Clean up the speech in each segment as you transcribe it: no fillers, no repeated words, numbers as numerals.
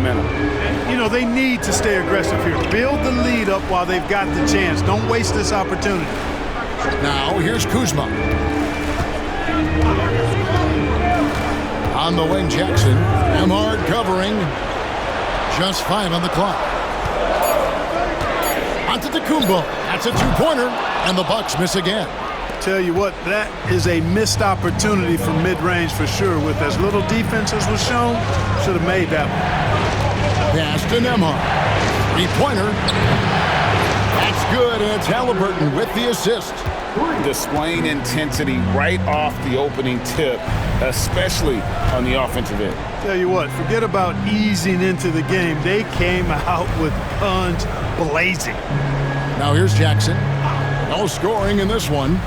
momentum. You know, they need to stay aggressive here. Build the lead up while they've got the chance. Don't waste this opportunity. Now, here's Kuzma. On the wing, Jackson. Nembhard covering. Just 5 on the clock. Antetokounmpo. That's a two-pointer, and the Bucks miss again. Tell you what, that is a missed opportunity from mid-range for sure. With as little defense as was shown, should have made that one. Pass to Nembhard. Three-pointer. That's good, and it's Haliburton with the assist. Displaying intensity right off the opening tip, especially on the offensive end. Tell you what, forget about easing into the game. They came out with guns blazing. Now here's Jackson. No scoring in this one.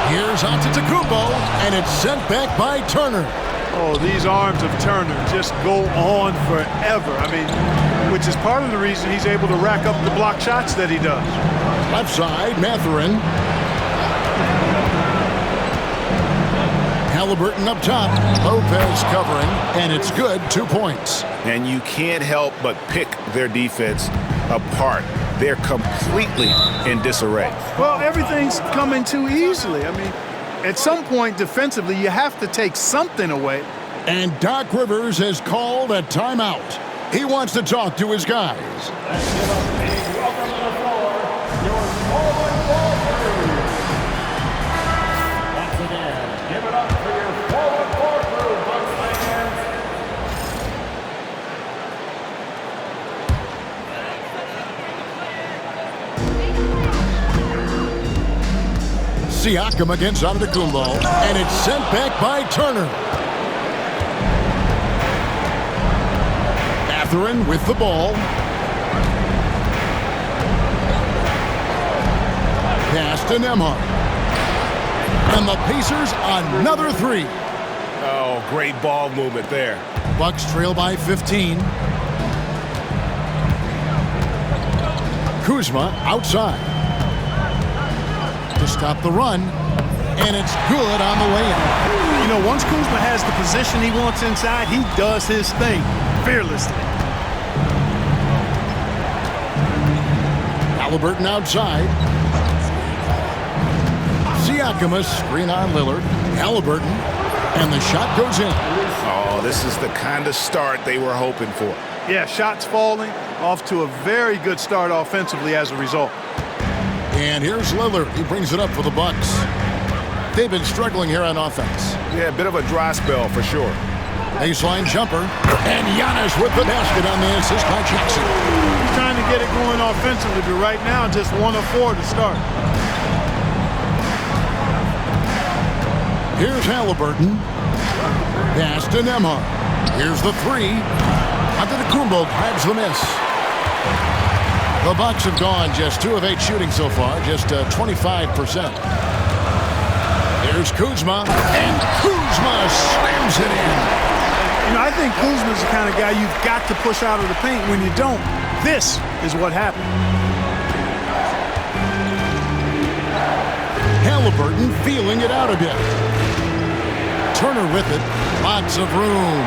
Here's Antetokounmpo, and it's sent back by Turner. Oh, these arms of Turner just go on forever. I mean, which is part of the reason he's able to rack up the block shots that he does. Left side, Mathurin. Haliburton up top. Lopez covering, and it's good. 2 points. And you can't help but pick their defense apart. They're completely in disarray. Well, everything's coming too easily. I mean, at some point defensively, you have to take something away. And Doc Rivers has called a timeout. He wants to talk to his guys. Siakam against Antetokounmpo, and it's sent back by Turner. Mathurin with the ball. Pass to Nembhard. And the Pacers another three. Oh, great ball movement there. Bucks trail by 15. Kuzma outside to stop the run, and it's good on the way in. You know, once Kuzma has the position he wants inside, he does his thing fearlessly. Haliburton outside. Siakam a screen on Lillard. Haliburton, and the shot goes in. Oh, this is the kind of start they were hoping for. Yeah, shots falling, off to a very good start offensively as a result. And here's Lillard. He brings it up for the Bucks. They've been struggling here on offense. Yeah, a bit of a dry spell for sure. Baseline jumper. And Giannis with the basket on the assist by Jackson. He's trying to get it going offensively, but right now just 1 of 4 to start. Here's Haliburton. Pass to Nembhard. Here's the three. Antetokounmpo grabs the miss. The Bucks have gone just 2 of 8 shooting so far, just 25%. Here's Kuzma, and Kuzma slams it in. You know, I think Kuzma's the kind of guy you've got to push out of the paint. When you don't, this is what happened. Haliburton feeling it out a bit. Turner with it. Lots of room.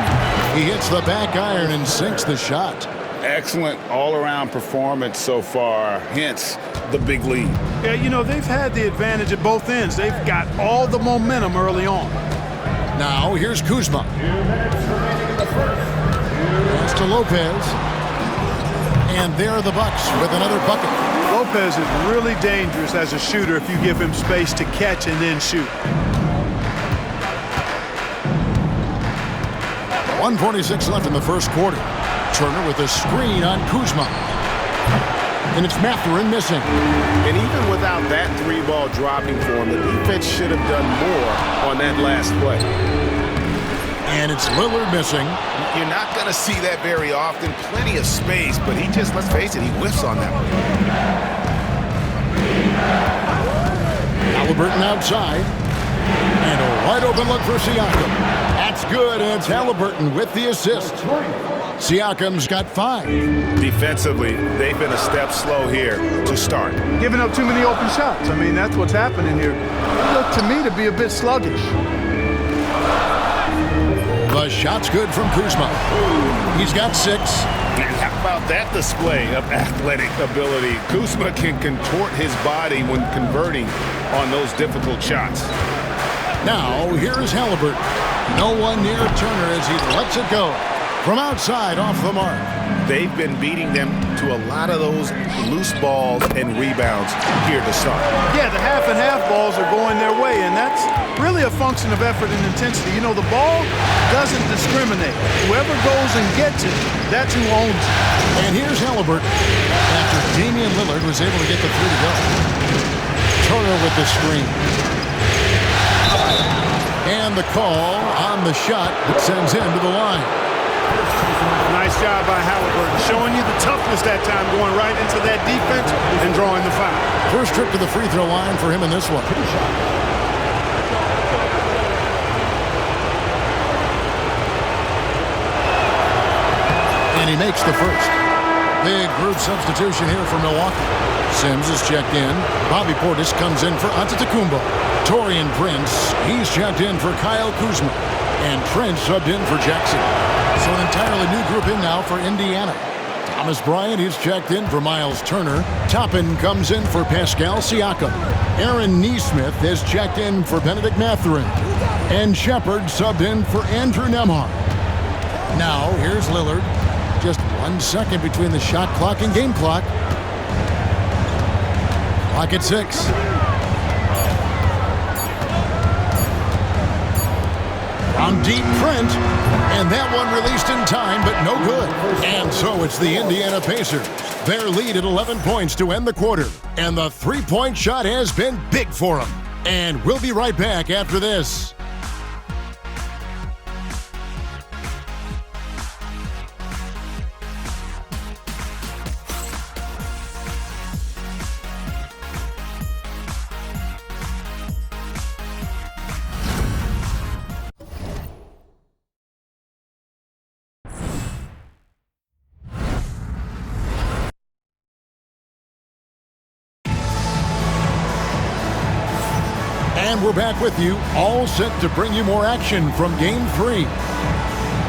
He hits the back iron and sinks the shot. Excellent all-around performance so far, hence the big lead. Yeah, you know, they've had the advantage at both ends. They've got all the momentum early on. Now, here's Kuzma. Pass to Lopez. And there are the Bucks with another bucket. Lopez is really dangerous as a shooter if you give him space to catch and then shoot. 1:46 left in the first quarter. Turner with a screen on Kuzma. And it's Mathurin missing. And even without that 3-ball dropping for him, the defense should have done more on that last play. And it's Lillard missing. You're not going to see that very often. Plenty of space, but he just, let's face it, he whiffs on that one. Haliburton outside. And a wide open look for Siakam. That's good, and it's Haliburton with the assist. Siakam's got 5. Defensively, they've been a step slow here to start. Giving up too many open shots. I mean, that's what's happening here. It looked to me to be a bit sluggish. The The shot's good from Kuzma. He's got 6. And how about that display of athletic ability? Kuzma can contort his body when converting on those difficult shots. Now, here is Halliburton. No one near Turner as he lets it go. From outside, off the mark. They've been beating them to a lot of those loose balls and rebounds here to start. Yeah, the half and half balls are going their way, and that's really a function of effort and intensity. You know, the ball doesn't discriminate. Whoever goes and gets it, that's who owns it. And here's Halliburton after Damian Lillard was able to get the 3 to go. Turner with the screen. And the call on the shot that sends him to the line. Nice job by Halliburton, showing you the toughness that time, going right into that defense and drawing the foul. First trip to the free throw line for him in this one. And he makes the first. Big group substitution here for Milwaukee. Sims is checked in. Bobby Portis comes in for Antetokounmpo. Taurean Prince, he's checked in for Kyle Kuzma. And Trent subbed in for Jackson. So an entirely new group in now for Indiana. Thomas Bryant, he's checked in for Miles Turner. Toppin comes in for Pascal Siakam. Aaron Nesmith has checked in for Benedict Mathurin. And Shepard subbed in for Andrew Nembhard. Now, here's Lillard. Just 1 second between the shot clock and game clock. Clock at 6. From deep, Trent, and that one released in time, but no good. And so it's the Indiana Pacers. Their lead at 11 points to end the quarter. And the three-point shot has been big for them. And we'll be right back after this. And we're back with you, all set to bring you more action from Game 3.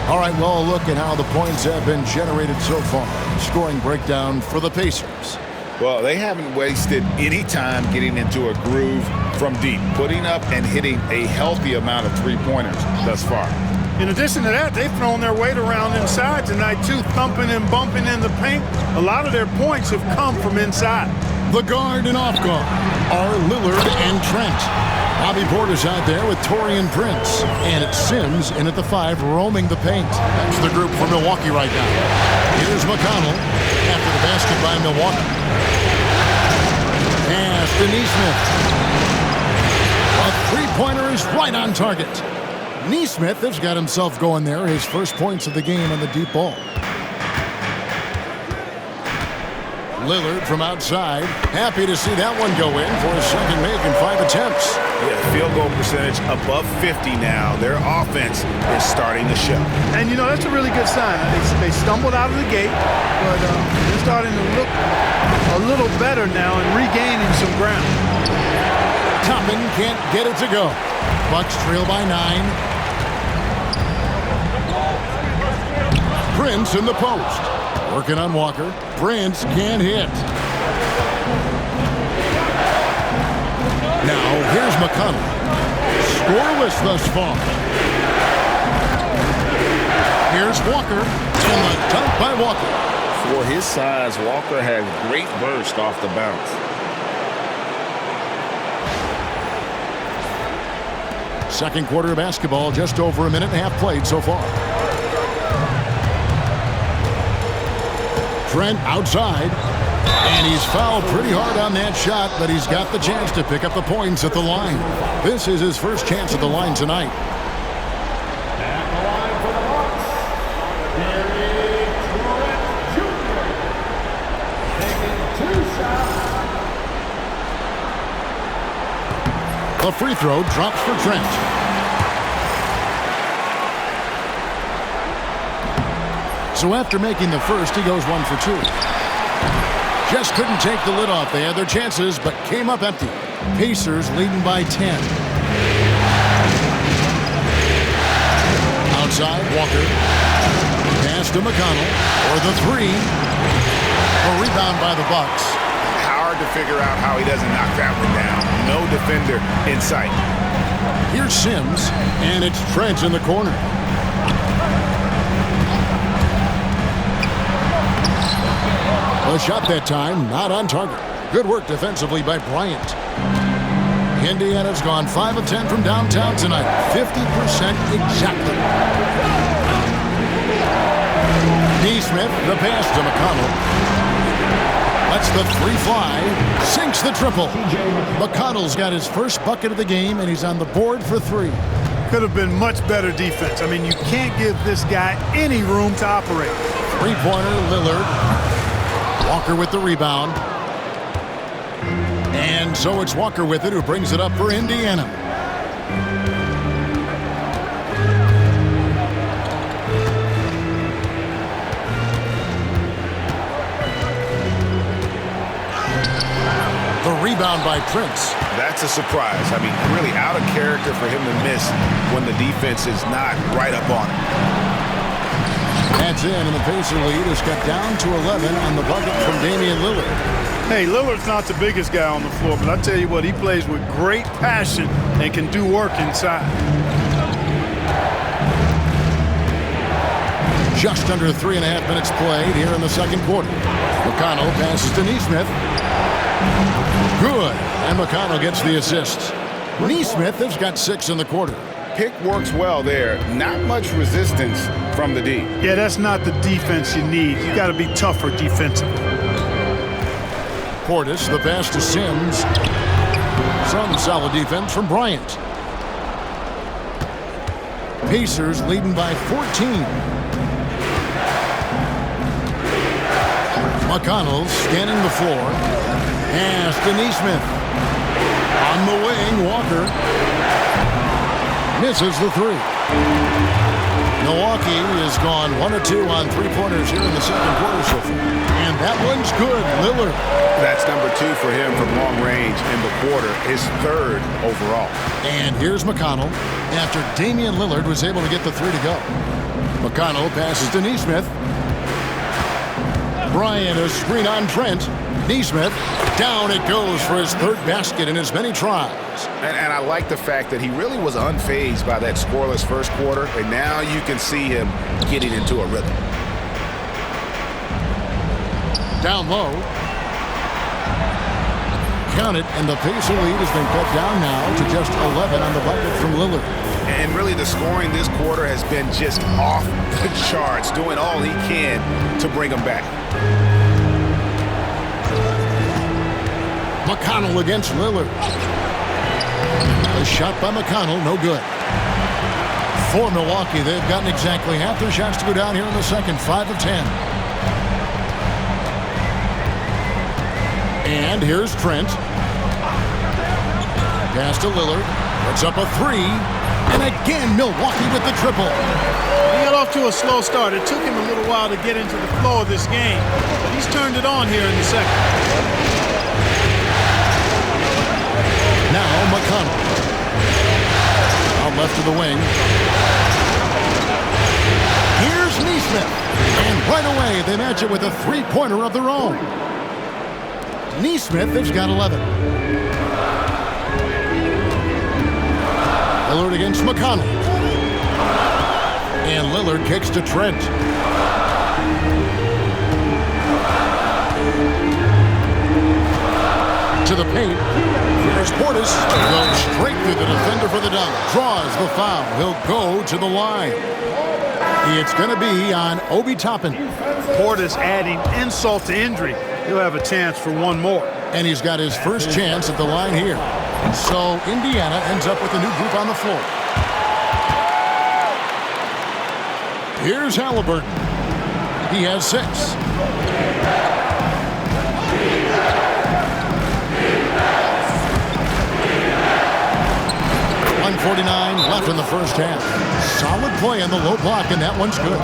All right, well, a look at how the points have been generated so far. Scoring breakdown for the Pacers. Well, they haven't wasted any time getting into a groove from deep, putting up and hitting a healthy amount of three-pointers thus far. In addition to that, they've thrown their weight around inside tonight, too, thumping and bumping in the paint. A lot of their points have come from inside. The guard and off guard are Lillard and Trent. Bobby Portis out there with Taurean Prince. And it's Sims in at the 5, roaming the paint. That's the group for Milwaukee right now. Here's McConnell after the basket by Milwaukee. Pass to Nesmith. A three-pointer is right on target. Nesmith has got himself going there. His first points of the game on the deep ball. Lillard from outside. Happy to see that one go in for his second make in 5 attempts. Yeah, field goal percentage above 50 now. Their offense is starting to show. And, you know, that's a really good sign. They stumbled out of the gate, but they're starting to look a little better now and regaining some ground. Toppin can't get it to go. Bucks trail by 9. Prince in the post. Working on Walker. Prince can't hit. Now, here's McConnell. Scoreless thus far. Here's Walker. And the dunk by Walker. For his size, Walker has great burst off the bounce. Second quarter of basketball, just over a minute and a half played so far. Trent outside, and he's fouled pretty hard on that shot, but he's got the chance to pick up the points at the line. This is his first chance at the line tonight. At the line for the Bucks, Gary Trent Jr. Taking 2 shots. The free throw drops for Trent. So after making the first, he goes 1 for 2. Just couldn't take the lid off. They had their chances, but came up empty. Pacers leading by 10. side, Walker. Pass to McConnell for the three. A rebound by the Bucks. Hard to figure out how he doesn't knock that one down. No defender in sight. Here's Sims, and it's Trent in the corner. A shot that time, not on target. Good work defensively by Bryant. Indiana's gone 5 of 10 from downtown tonight. 50% exactly. Neesmith, the pass to McConnell. Lets the three fly. Sinks the triple. McConnell's got his first bucket of the game, and he's on the board for three. Could have been much better defense. I mean, you can't give this guy any room to operate. Three-pointer, Lillard. Walker with the rebound. And so it's Walker with it, who brings it up for Indiana. The rebound by Prince. That's a surprise. I mean, really out of character for him to miss when the defense is not right up on him. That's in, and the Pacer lead is cut down to 11 on the bucket from Damian Lillard. Hey, Lillard's not the biggest guy on the floor, but I tell you what, he plays with great passion and can do work inside. Just under 3.5 minutes played here in the second quarter. McConnell passes to Neesmith. Good, and McConnell gets the assist. Neesmith has got 6 in the quarter. Pick works well there. Not much resistance from the D. Yeah, that's not the defense you need. You got to be tougher defensively. Portis, the pass to Sims. Some solid defense from Bryant. Pacers leading by 14. McConnell scanning the floor. Pass to Neesmith. On the wing, Walker. Misses the three. Milwaukee has gone 1 of 2 on three-pointers here in the second quarter so far. And that one's good. Lillard. That's number 2 for him from long range in the quarter. His 3rd overall. And here's McConnell after Damian Lillard was able to get the three to go. McConnell passes to Neesmith. Bryant, a screen on Trent. Neesmith, down it goes for his 3rd basket in as many tries. And I like the fact that he really was unfazed by that scoreless first quarter, and now you can see him getting into a rhythm. Down low. Count it, and the Pacer lead has been cut down now to just 11 on the bucket from Lillard. And really the scoring this quarter has been just off the charts, doing all he can to bring them back. McConnell against Lillard. A shot by McConnell, no good. For Milwaukee, they've gotten exactly half their shots to go down here in the second, 5 of 10. And here's Trent. Pass to Lillard. Puts up a three. And again, Milwaukee with the triple. He got off to a slow start. It took him a little while to get into the flow of this game, but he's turned it on here in the second. Now McConnell. Out left to the wing. Here's Neesmith. And right away, they match it with a three-pointer of their own. Neesmith has got 11. Lillard against McConnell. And Lillard kicks to Trent. To the paint. Here's Portis. Goes straight through the defender for the dunk. Draws the foul. He'll go to the line. It's going to be on Obi Toppin. Portis adding insult to injury. He'll have a chance for one more. And he's got his first chance at the line here. So Indiana ends up with a new group on the floor. Here's Halliburton. He has 6. 1:49 left in the first half. Solid play in the low block, and that one's good.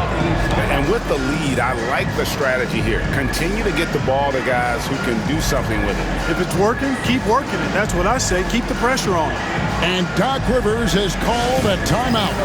And with the lead, I like the strategy here. Continue to get the ball to guys who can do something with it. If it's working, keep working it. That's what I say. Keep the pressure on. And Doc Rivers has called a timeout.